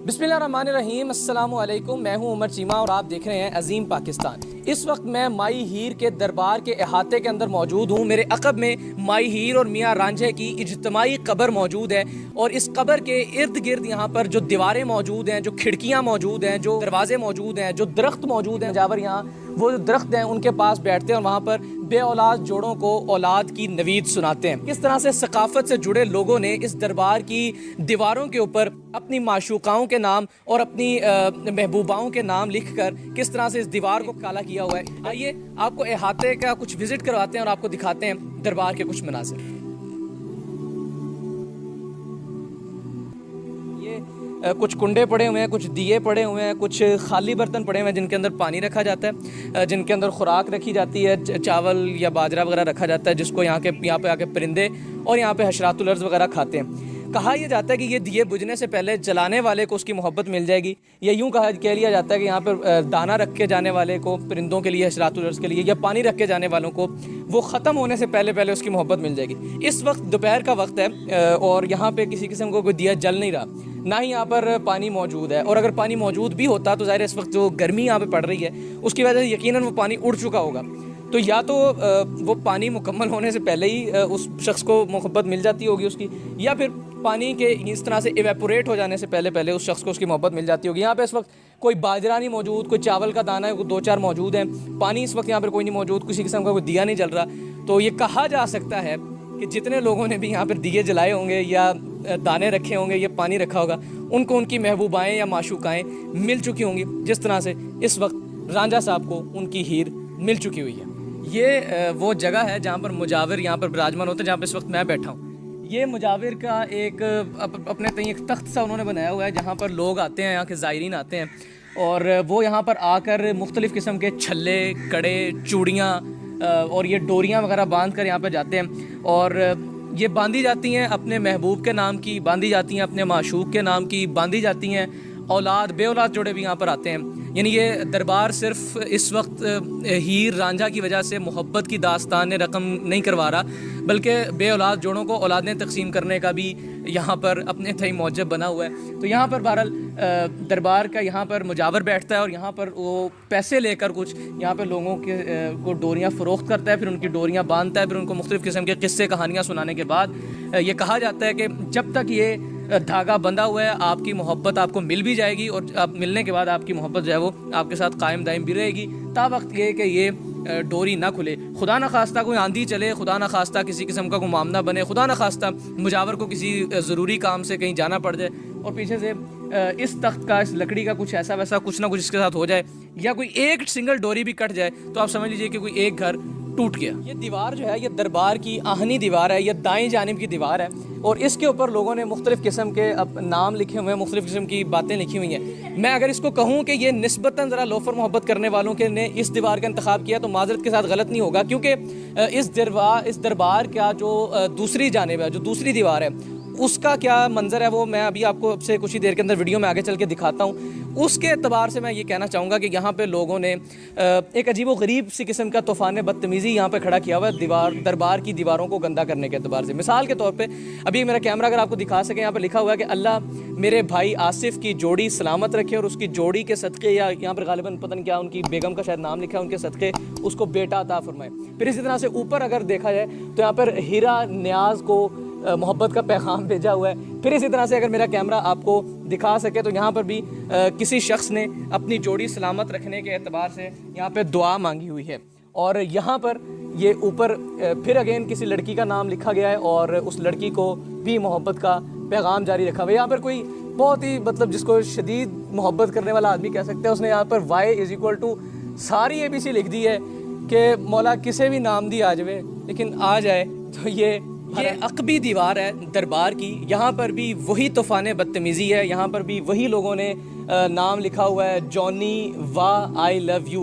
बिस्मिल्लाहिर्रहमानिर्रहीम, अस्सलामु अलैकुम। मैं हूं उमर चीमा और आप देख रहे हैं अजीम पाकिस्तान। इस वक्त मैं माई हीर के दरबार के अहाते के अंदर मौजूद हूं। मेरे अक़ब में माई हीर और मियाँ रांझे की इज्तिमाई कब्र मौजूद है और इस कब्र के इर्द गिर्द यहाँ पर जो दीवारें मौजूद हैं, जो खिड़कियाँ मौजूद हैं, जो दरवाजे मौजूद हैं, जो दरख्त मौजूद हैं, जावर यहाँ वो जो दरख्त हैं उनके पास बैठते हैं और वहाँ पर बे औलाद जोड़ों को औलाद की नवीद सुनाते हैं। किस तरह से सकाफत से जुड़े लोगों ने इस दरबार की दीवारों के ऊपर अपनी माशूकाओं के नाम और अपनी महबूबाओं के नाम लिखकर किस तरह से इस दीवार को काला किया हुआ है। आइए आपको अहाते का कुछ विजिट करवाते हैं और आपको दिखाते हैं दरबार के कुछ मनाज़िर। कुछ कुंडे पड़े हुए हैं, कुछ दिए पड़े हुए हैं, कुछ खाली बर्तन पड़े हुए हैं जिनके अंदर पानी रखा जाता है, जिनके अंदर खुराक रखी जाती है, चावल या बाजरा वगैरह रखा जाता है, जिसको यहाँ पे आके परिंदे और यहाँ पे हशरातुल अर्ज़ वगैरह खाते हैं। कहा यह जाता है कि ये दिए बुझने से पहले जलाने वाले को उसकी मोहब्बत मिल जाएगी, या यूँ कह लिया जाता है कि यहाँ पर दाना रख के जाने वाले को परिंदों के लिए, हशरातुल अर्ज़ के लिए, या पानी रख के जाने वालों को वो ख़त्म होने से पहले उसकी मोहब्बत मिल जाएगी। इस वक्त दोपहर का वक्त है और यहाँ पे किसी किस्म को कोई दिया जल नहीं रहा, ना ही यहाँ पर पानी मौजूद है। और अगर पानी मौजूद भी होता तो ज़ाहिर है इस वक्त जो गर्मी यहाँ पे पड़ रही है उसकी वजह से यकीनन वो पानी उड़ चुका होगा। तो या तो वो पानी मुकम्मल होने से पहले ही उस शख्स को मोहब्बत मिल जाती होगी उसकी, या फिर पानी के इस तरह से इवेपोरेट हो जाने से पहले उस शख्स को उसकी मोहब्बत मिल जाती होगी। यहाँ पे इस वक्त कोई बाजरा नहीं मौजूद, कोई चावल का दाना है, 2-4 मौजूद हैं, पानी इस वक्त यहाँ पर कोई नहीं मौजूद, किसी किस्म का कोई दिया नहीं जल रहा। तो ये कहा जा सकता है कि जितने लोगों ने भी यहाँ पर दिए जलाए होंगे या दाने रखे होंगे या पानी रखा होगा, उनको उनकी महबूबाएँ या माशूकाएँ मिल चुकी होंगी, जिस तरह से इस वक्त रांझा साहब को उनकी हीर मिल चुकी हुई है। ये वो जगह है जहाँ पर मुजाविर यहाँ पर विराजमान होते हैं, जहाँ पर इस वक्त मैं बैठा हूँ। ये मुजाविर का एक अपने तय एक तख्त सा उन्होंने बनाया हुआ है जहाँ पर लोग आते हैं, यहाँ के ज़ायरीन आते हैं और वो यहाँ पर आकर मुख्तलिफ़ किस्म के छल्ले, कड़े, चूड़ियाँ और ये डोरियाँ वगैरह बांध कर यहाँ पर जाते हैं। और ये बांधी जाती हैं अपने महबूब के नाम की, बांधी जाती हैं अपने माशूक के नाम की, बांधी जाती हैं औलाद बे औलाद जोड़े भी यहाँ पर आते हैं। यानी ये दरबार सिर्फ इस वक्त हीर रांझा की वजह से मोहब्बत की दास्तान रकम नहीं करवा रहा, बल्कि बे औलाद जोड़ों को औलादें तकसीम करने का भी यहाँ पर अपने तय मौजब बना हुआ है। तो यहाँ पर बहरहाल दरबार का यहाँ पर मुजावर बैठता है और यहाँ पर वो पैसे लेकर कुछ यहाँ पर लोगों के को डोरियाँ फ़रोख्त करता है, फिर उनकी डोरियाँ बांधता है, फिर उनको मुख्तलिफ़ किस्म के किस्से कहानियाँ सुनाने के बाद ये कहा जाता है कि जब तक ये धागा बंधा हुआ है आपकी मोहब्बत आपको मिल भी जाएगी और आप मिलने के बाद आपकी मोहब्बत जो है वो आपके साथ कायम दायम भी रहेगी, ता वक्त ये कि ये डोरी ना खुले, खुदा ना खास्ता कोई आंधी चले, खुदा ना खास्ता किसी किस्म का कोई मामला बने, खुदा ना खास्ता मुजावर को किसी ज़रूरी काम से कहीं जाना पड़ जाए और पीछे से इस तख्त का, इस लकड़ी का कुछ ऐसा वैसा कुछ ना कुछ इसके साथ हो जाए, या कोई एक सिंगल डोरी भी कट जाए तो आप समझ लीजिए कि कोई एक घर टूट गया। ये दीवार जो है ये दरबार की आहनी दीवार है, ये दाएं जानिब की दीवार है और इसके ऊपर लोगों ने मुख्तलिफ़ किस्म के नाम लिखे हुए हैं, मुख्तलिफ़ किस्म की बातें लिखी हुई हैं। मैं अगर इसको कहूँ कि ये निस्बतन ज़रा लोफर मोहब्बत करने वालों के ने इस दीवार का इंतखाब किया तो माजरत के साथ गलत नहीं होगा, क्योंकि इस दरबार का जो दूसरी जानिब है, जो दूसरी दीवार है, उसका क्या मंजर है वो मैं अभी आपको अब से कुछ ही देर के अंदर वीडियो में आगे चल के दिखाता हूँ। उसके एतबार से मैं ये कहना चाहूँगा कि यहाँ पे लोगों ने एक अजीब व गरीब सी किस्म का तूफ़ान बदतमीज़ी यहाँ पे खड़ा किया हुआ है दरबार की दीवारों को गंदा करने के एतबार से। मिसाल के तौर पे अभी मेरा कैमरा अगर आपको दिखा सके, यहाँ पे लिखा हुआ है कि अल्लाह मेरे भाई आसिफ की जोड़ी सलामत रखे और उसकी जोड़ी के सदक़े, या यहाँ पर गालिबन पता नहीं क्या उनकी बेगम का शायद नाम लिखा है, उनके सदक़े उसको बेटा अता फरमाए। फिर इसी तरह से ऊपर अगर देखा जाए तो यहाँ पर हीरा न्याज को मोहब्बत का पैगाम भेजा हुआ है। फिर इसी तरह से अगर मेरा कैमरा आपको दिखा सके तो यहाँ पर भी किसी शख्स ने अपनी जोड़ी सलामत रखने के एतबार से यहाँ पे दुआ मांगी हुई है। और यहाँ पर ये ऊपर फिर अगेन किसी लड़की का नाम लिखा गया है और उस लड़की को भी मोहब्बत का पैगाम जारी रखा हुआ है। यहाँ पर कोई बहुत ही मतलब जिसको शदीद मोहब्बत करने वाला आदमी कह सकते हैं, उसने यहाँ पर Y = सारी ABC लिख दी है कि मौला किसे भी नाम दी आ जाए लेकिन आ जाए। तो ये अकबी दीवार है दरबार की, यहाँ पर भी वही तूफ़ान बदतमीज़ी है, यहाँ पर भी वही लोगों ने नाम लिखा हुआ है, जॉनी वाह आई लव यू।